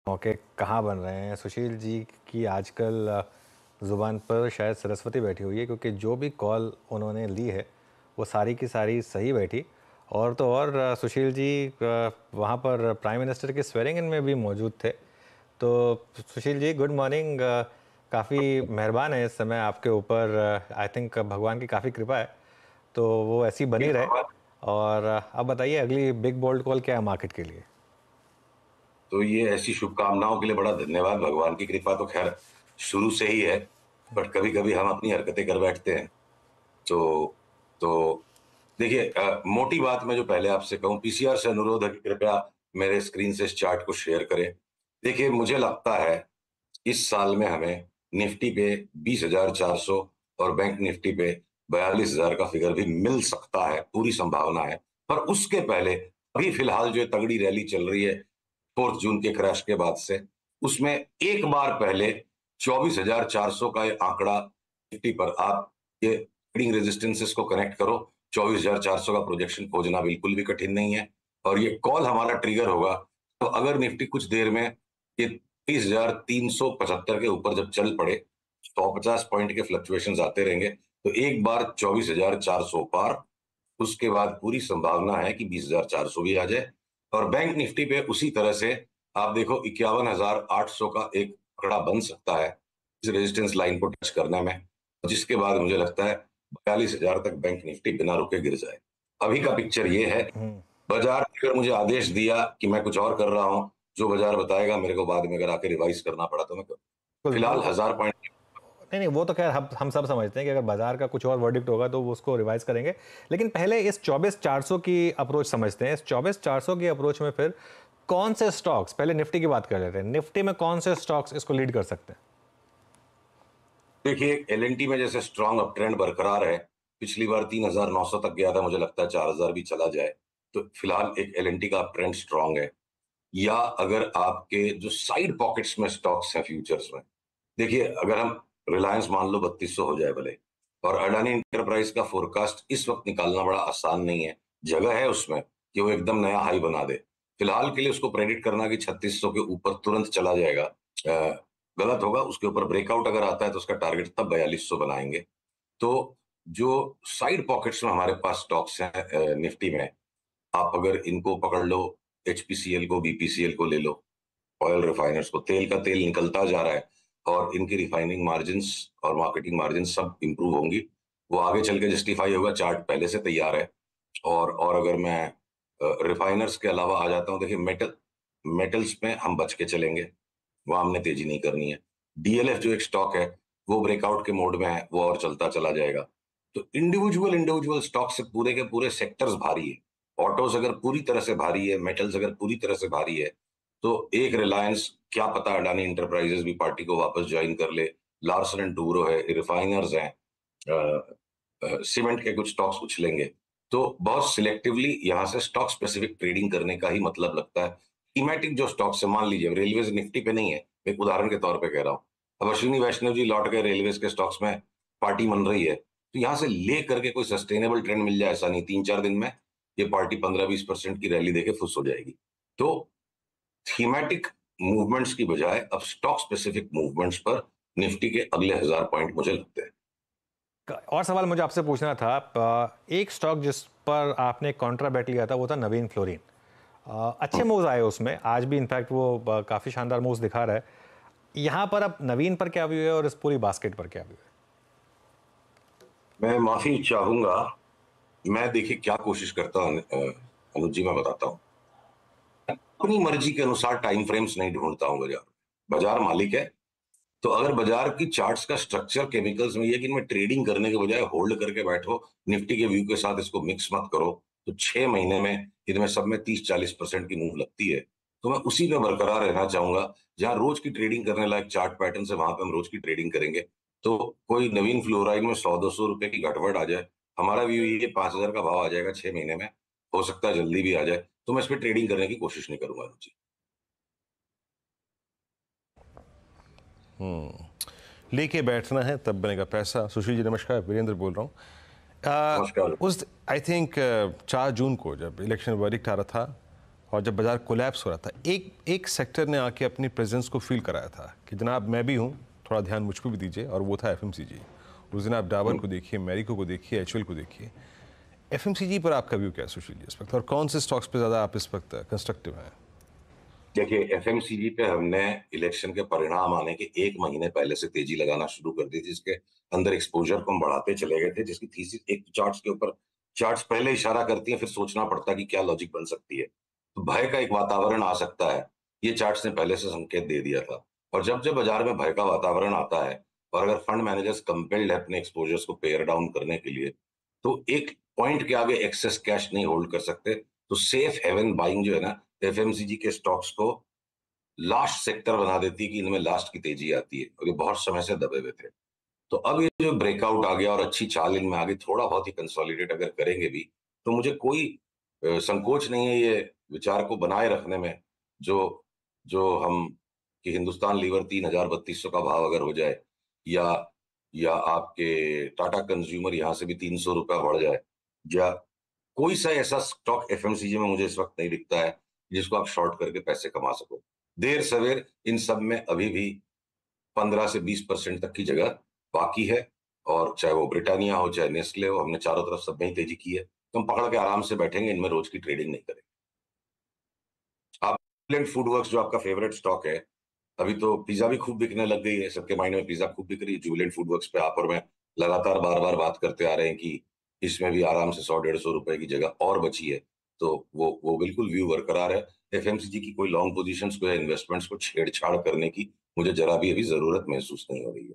मौके कहाँ बन रहे हैं सुशील जी की आजकल ज़ुबान पर शायद सरस्वती बैठी हुई है, क्योंकि जो भी कॉल उन्होंने ली है वो सारी की सारी सही बैठी। और तो और सुशील जी वहाँ पर प्राइम मिनिस्टर के स्वेरिंग इन में भी मौजूद थे। तो सुशील जी, गुड मॉर्निंग। काफ़ी मेहरबान है इस समय आपके ऊपर। आई थिंक भगवान की काफ़ी कृपा है, तो वो ऐसी बनी रहे। और अब बताइए, अगली बिग बोल्ड कॉल क्या है मार्केट के लिए? तो ये ऐसी शुभकामनाओं के लिए बड़ा धन्यवाद। भगवान की कृपा तो खैर शुरू से ही है, बट कभी कभी हम अपनी हरकतें कर बैठते हैं। तो तो देखिए, मोटी बात मैं जो पहले आपसे कहूं, पीसीआर से अनुरोध है कि कृपया मेरे स्क्रीन से इस चार्ट को शेयर करें। देखिए, मुझे लगता है इस साल में हमें निफ्टी पे 20,400 और बैंक निफ्टी पे 42,000 का फिगर भी मिल सकता है, पूरी संभावना है। पर उसके पहले अभी फिलहाल जो तगड़ी रैली चल रही है 4 जून के क्रैश के बाद से, उसमें एक बार पहले 24,400 का ये आंकड़ा निफ्टी पर आप ये ट्रेडिंग रेजिस्टेंसेस को कनेक्ट करो। 24,400 का प्रोजेक्शन खोजना बिल्कुल भी कठिन नहीं है, और ये कॉल हमारा ट्रिगर होगा। तो अगर निफ्टी कुछ देर में ये 30,375 के ऊपर जब चल पड़े, 150 पॉइंट के फ्लक्चुएशंस आते रहेंगे, तो एक बार 24,400 पार, उसके बाद पूरी संभावना है कि 20,400 भी आ जाए। और बैंक निफ्टी पे उसी तरह से आप देखो 51,800 का एक आंकड़ा बन सकता है इस रेजिस्टेंस लाइन को टच करने में, जिसके बाद मुझे लगता है 42,000 तक बैंक निफ्टी बिना रुके गिर जाए। अभी का पिक्चर ये है। बाजार ने अगर मुझे आदेश दिया कि मैं कुछ और कर रहा हूं, जो बाजार बताएगा मेरे को बाद में अगर आके रिवाइज करना पड़ा तो मैं करूं। बिल्कुल। फिलहाल वो 1,000 पॉइंट। नहीं नहीं, वो तो खैर हम सब समझते हैं कि अगर बाजार का कुछ और वर्डिक्ट होगा तो वो उसको रिवाइज करेंगे। लेकिन पहले इस 24,400 की अप्रोच समझते हैं। इस 24,400 की अप्रोच में फिर कौन से स्टॉक्स, पहले निफ्टी की बात कर लेते हैं, निफ्टी में कौन से स्टॉक्स इसको लीड कर सकते हैं? देखिए, एलएनटी में जैसे स्ट्रांग अप ट्रेंड बरकरार है। पिछली बार 3,900 तक गया था, मुझे लगता है 4,000 भी चला जाए। तो फिलहाल एक एलएनटी का अप ट्रेंड स्ट्रांग है। या अगर आपके जो साइड पॉकेट्स में स्टॉक्स हैं फ्यूचर्स में, देखिए अगर हम रिलायंस मान लो 3,200 हो जाए भले, और अडानी इंटरप्राइज का फोरकास्ट इस वक्त निकालना बड़ा आसान नहीं है। जगह है उसमें कि वो एकदम नया हाई बना दे। फिलहाल के लिए उसको प्रेडिक्ट करना कि 3,600 के ऊपर तुरंत चला जाएगा गलत होगा। उसके ऊपर ब्रेकआउट अगर आता है तो उसका टारगेट तब 4,200 बनाएंगे। तो जो साइड पॉकेट्स में हमारे पास स्टॉक्स हैं निफ्टी में, आप अगर इनको पकड़ लो, एचपीसीएल को, बीपीसीएल को ले लो, ऑयल रिफाइनर्स को, तेल का तेल निकलता जा रहा है और इनकी रिफाइनिंग मार्जिन्स और मार्केटिंग मार्जिन सब इंप्रूव होंगी। वो आगे चल के जस्टिफाई होगा, चार्ट पहले से तैयार है। और अगर मैं रिफाइनर्स के अलावा आ जाता हूँ, देखिए मेटल्स में हम बच के चलेंगे, वहां हमने तेजी नहीं करनी है। डीएलएफ जो एक स्टॉक है वो ब्रेकआउट के मोड में है, वो और चलता चला जाएगा। तो इंडिविजुअल इंडिविजुअल स्टॉक से पूरे के पूरे सेक्टर्स भारी है। ऑटोस अगर पूरी तरह से भारी है, मेटल्स अगर पूरी तरह से भारी है, तो एक रिलायंस, क्या पता अडानी इंटरप्राइजेस भी पार्टी को वापस ज्वाइन कर ले। लार्सन एंड टूब्रो है, रिफाइनर्स हैं, सीमेंट के कुछ स्टॉक्स उछलेंगे। तो बहुत सिलेक्टिवली यहाँ से स्टॉक स्पेसिफिक ट्रेडिंग करने का ही मतलब लगता है। थीमेटिक जो स्टॉक्स है, मान लीजिए रेलवेज निफ्टी पे नहीं है, एक उदाहरण के तौर पे कह रहा हूँ। अब अश्विनी वैष्णव जी लौट गए रेलवेज के स्टॉक्स में, पार्टी मन रही है, तो यहाँ से ले करके कोई सस्टेनेबल ट्रेंड मिल जाए ऐसा नहीं, 3-4 दिन में ये पार्टी 15-20% की रैली देके फुस हो जाएगी। तो थीमेटिक मूवमेंट्स की बजाय अब स्टॉक स्पेसिफिक मूवमेंट्स पर निफ्टी के अगले 1,000 पॉइंट मुझे लगते हैं। और सवाल मुझे आपसे पूछना था, एक स्टॉक जिस पर आपने कॉन्ट्रा बैट लिया था वो था नवीन फ्लोरिन। अच्छे मूव्स आए उसमें, आज भी इनफैक्ट वो काफ़ी शानदार मूव्स दिखा रहा है। यहाँ पर अब नवीन पर क्या व्यू है और इस पूरी बास्केट पर क्या व्यू है? मैं माफी चाहूंगा। मैं देखिए क्या कोशिश करता हूँ अनुज जी, मैं बताता हूँ। अपनी मर्जी के अनुसार टाइम फ्रेम्स नहीं ढूंढता हूँ। बाजार बाजार मालिक है। तो अगर बाजार की चार्ट्स का स्ट्रक्चर केमिकल्स में ये कि इनमें ट्रेडिंग करने के बजाय होल्ड करके बैठो, निफ्टी के व्यू के साथ इसको मिक्स मत करो, तो 6 महीने में इनमें सब में 30-40% की मूव लगती है। तो मैं उसी पे बरकरार रहना चाहूंगा। जहां रोज की ट्रेडिंग करने लायक चार्ट पैटर्न से, वहां पे हम रोज की ट्रेडिंग करेंगे। तो कोई नवीन फ्लोराइड में 100-200 रुपए की घटबड़ आ जाए, हमारा व्यू ये 5,000 का भाव आ जाएगा 6 महीने में, हो सकता है जल्दी भी आ जाए, तो मैं इस पर ट्रेडिंग करने की कोशिश नहीं करूंगा रुचि। लेके बैठना है तब बनेगा पैसा। सुशील जी नमस्कार, वीरेंद्र बोल रहा हूँ। नमस्कार। उस आई थिंक 4 जून को जब इलेक्शन वर्डिक्ट आ रहा था और जब बाजार कोलैप्स हो रहा था, एक सेक्टर ने आके अपनी प्रेजेंस को फील कराया था कि जनाब मैं भी हूँ, थोड़ा ध्यान मुझ पर भी दीजिए, और वो था एफएमसीजी। उस दिन आप डाबर को देखिए, मैरिको को देखिए, एचयूएल को देखिए। एफएमसीजी पर आपका व्यू क्या है सुशील जी इस वक्त, और कौन से स्टॉक्स पे ज़्यादा आप इस वक्त कंस्ट्रक्टिव हैं? देखिए, एफएमसीजी पे हमने इलेक्शन के परिणाम आने के 1 महीने पहले से तेजी लगाना शुरू कर दी थी, जिसके अंदर एक्सपोजर को हम बढ़ाते चले गए थे, जिसकी थीसिस एक चार्ट्स के ऊपर, चार्ट्स पहले इशारा करती हैं, फिर सोचना पड़ता है कि क्या लॉजिक बन सकती है। तो भय का एक वातावरण आ सकता है, ये चार्ट्स ने पहले से संकेत दे दिया था। और जब जब बाजार में भय का वातावरण आता है और अगर फंड मैनेजर्स कंपेल्ड है अपने एक्सपोजर्स को पेयर डाउन करने के लिए, तो एक पॉइंट के आगे एक्सेस कैश नहीं होल्ड कर सकते। तो सेफ हेवन बाइंग जो है ना, एफएमसीजी के स्टॉक्स को लास्ट सेक्टर बना देती है कि इनमें लास्ट की तेजी आती है, और ये बहुत समय से दबे हुए थे। तो अब ये जो ब्रेकआउट आ गया और अच्छी चाल इनमें आ गई, थोड़ा बहुत ही कंसोलिडेट अगर करेंगे भी, तो मुझे कोई संकोच नहीं है ये विचार को बनाए रखने में, जो जो हम कि हिंदुस्तान लीवर 3,000-3,200 का भाव अगर हो जाए, या आपके टाटा कंज्यूमर यहाँ से भी 300 रुपया बढ़ जाए, या कोई सा ऐसा स्टॉक एफएमसीजी में मुझे इस वक्त नहीं दिखता है जिसको आप शॉर्ट करके पैसे कमा सको। देर सवेर इन सब में अभी भी 15 से 20% तक की जगह बाकी है, और चाहे वो ब्रिटानिया हो, चाहे नेस्ले हो, हमने चारों तरफ सब में ही तेजी की है। तो हम पकड़ के आराम से बैठेंगे, इनमें रोज की ट्रेडिंग नहीं करेंगे। आप जुबिलेंट फूडवर्क्स जो आपका फेवरेट स्टॉक है, अभी तो पिज्जा भी खूब बिकने लग गई है, सबके माइंड में पिज्जा खूब बिक रही है। जुबिलेंट फूडवर्क्स पे आप और मैं लगातार बार बार बात करते आ रहे हैं कि इसमें भी आराम से 100-150 रुपए की जगह और बची है। तो वो बिल्कुल व्यू बरकरार है। एफएमसीजी की कोई लॉन्ग पोजीशंस को या इन्वेस्टमेंट्स को छेड़छाड़ करने की मुझे जरा भी अभी जरूरत महसूस नहीं हो रही है।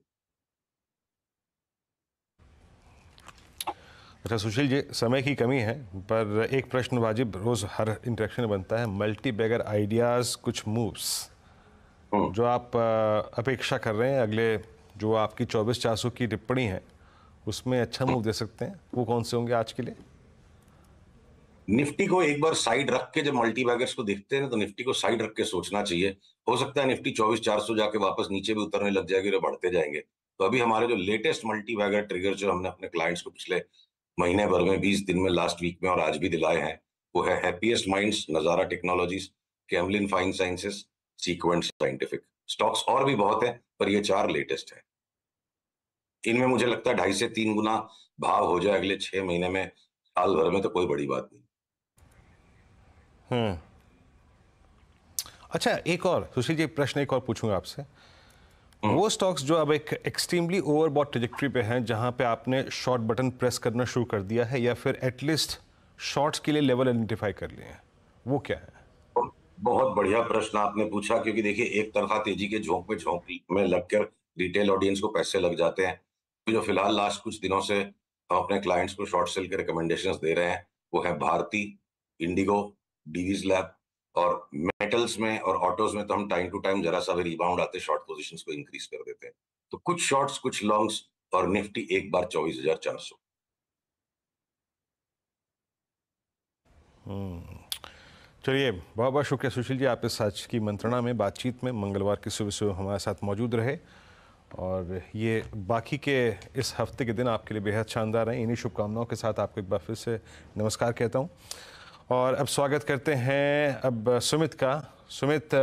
अच्छा सुशील जी, समय की कमी है, पर एक प्रश्न वाजिब रोज़ हर इंटरेक्शन में बनता है। मल्टी बैगर आइडियाज़, कुछ मूव्स जो आप अपेक्षा कर रहे हैं अगले, जो आपकी 24,400 की टिप्पणी है उसमें अच्छा मूव दे सकते हैं, वो कौन से होंगे आज के लिए? निफ्टी को एक बार साइड रख के, जब मल्टी बैगर्स को देखते हैं ना, तो निफ्टी को साइड रख के सोचना चाहिए। हो सकता है निफ्टी 24,400 जाके वापस नीचे भी उतरने लग जाएगी और बढ़ते जाएंगे। तो अभी हमारे जो लेटेस्ट मल्टी बैगर ट्रिगर जो हमने अपने क्लाइंट्स को पिछले महीने भर में, 20 दिन में, लास्ट वीक में और आज भी दिलाए हैं, वो है Happiest Minds, Nazara Technologies, Camlin Fine Sciences, Sequent Scientific. Stocks और भी बहुत है, पर ये 4 लेटेस्ट है। इनमें मुझे लगता है 2.5 से 3 गुना भाव हो जाए अगले 6 महीने में, साल भर में, तो कोई बड़ी बात नहीं। अच्छा, एक और सुशील जी प्रश्न एक और पूछूंगा आपसे। वो स्टॉक्स जो अब एक एक्सट्रीमली ओवरबॉट ट्रैजेक्टरी पे हैं, जहां पे आपने शॉर्ट बटन प्रेस करना शुरू कर दिया है, या फिर एटलीस्ट शॉर्ट्स के लिए लेवल आइडेंटिफाई कर लिए हैं, वो क्या है? बहुत बढ़िया प्रश्न आपने पूछा, क्योंकि देखिए, एक तरफा तेजी के झोंक में लगकर रिटेल ऑडियंस को पैसे लग जाते हैं। तो जो फिलहाल लास्ट कुछ दिनों से हम अपने क्लाइंट्स को शॉर्ट सेल के रिकमेंडेशंस दे रहे हैं, वो है भारती, इंडिगो, डीवीज लैब, और मेटल्स में और ऑटोज में तो हम टाइम टू टाइम जरा सा भी रिबाउंड आते शॉर्ट पोजीशंस को इंक्रीज कर देते हैं। तो कुछ शॉर्ट्स, कुछ लॉन्ग्स, और निफ्टी एक बार 24,400। चलिए, बहुत बहुत शुक्रिया सुशील जी, आप इस आज की मंत्रणा में, बातचीत में, मंगलवार की सुबह सुबह हमारे साथ मौजूद रहे, और ये बाकी के इस हफ्ते के दिन आपके लिए बेहद शानदार हैं। इन्हीं शुभकामनाओं के साथ आपको एक बार फिर से नमस्कार कहता हूँ, और अब स्वागत करते हैं अब सुमित का। सुमित,